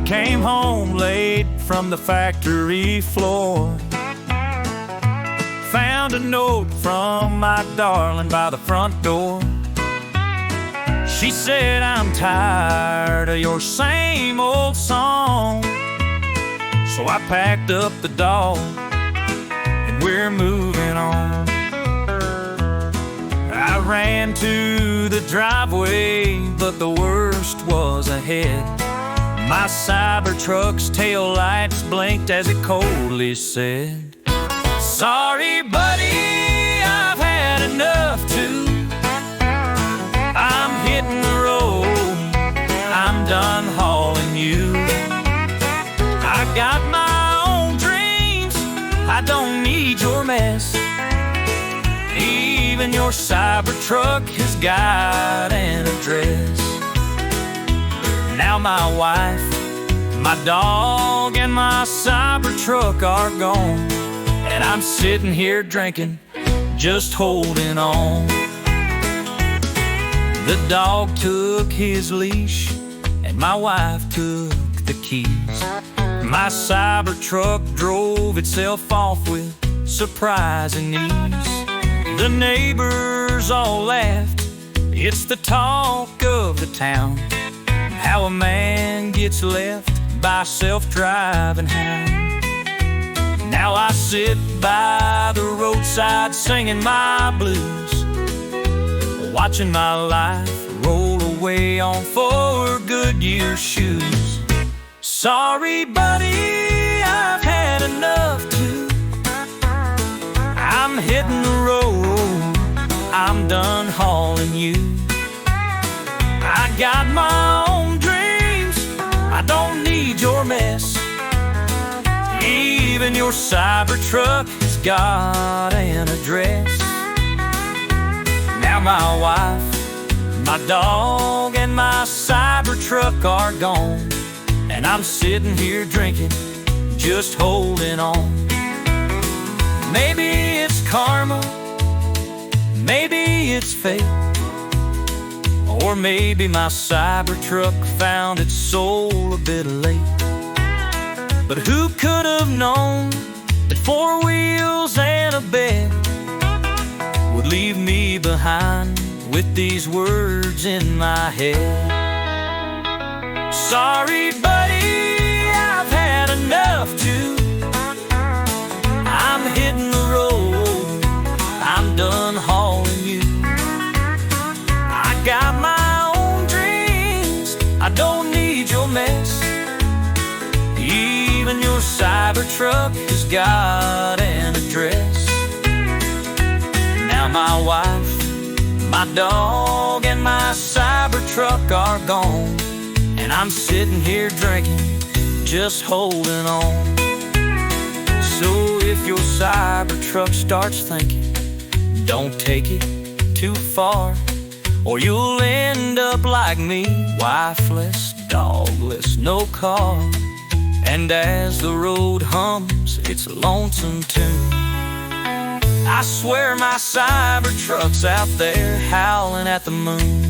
Came home late from the factory floor. Found a note from my darling by the front door. She said, I'm tired of your same old song. So I packed up the dog and we're moving on. I ran to the driveway, but the worst was ahead. My Cybertruck's tail lights blinked as it coldly said, sorry, buddy, I've had enough too. I'm hitting the road, I'm done hauling you. I got my own dreams, I don't need your mess. Even your Cybertruck has got an address. Now my wife, my dog, and my Cybertruck are gone, and I'm sitting here drinking, just holding on. The dog took his leash, and my wife took the keys. My Cybertruck drove itself off with surprising ease. The neighbors all laughed, it's the talk of the town, how a man gets left by a self-driving hound. Now I sit by the roadside singing my blues, watching my life roll away on 4 Goodyear shoes. Sorry, buddy, I've had enough too. I'm hitting the road, I'm done hauling you. I got my own dreams, I don't need your mess. Even your Cybertruck has got an address. Now my wife, my dog, and my Cybertruck are gone, and I'm sitting here drinking, just holding on. Maybe it's karma, maybe it's fate, or maybe my Cybertruck found its soul a bit late. But who could have known that 4 wheels and a bed would leave me behind with these words in my head? Sorry, buddy, I've had enough too. I'm hitting the road, I'm done hauling you. I got my own dreams, I don't need your mess. Even your Cybertruck has got an address. Now my wife, my dog, and my Cybertruck are gone, and I'm sitting here drinking, just holding on. So if your Cybertruck starts thinking, don't take it too far, or you'll end up like me, wifeless, dogless, no car. And as the road hums its lonesome tune, I swear my Cybertruck's out there howling at the moon.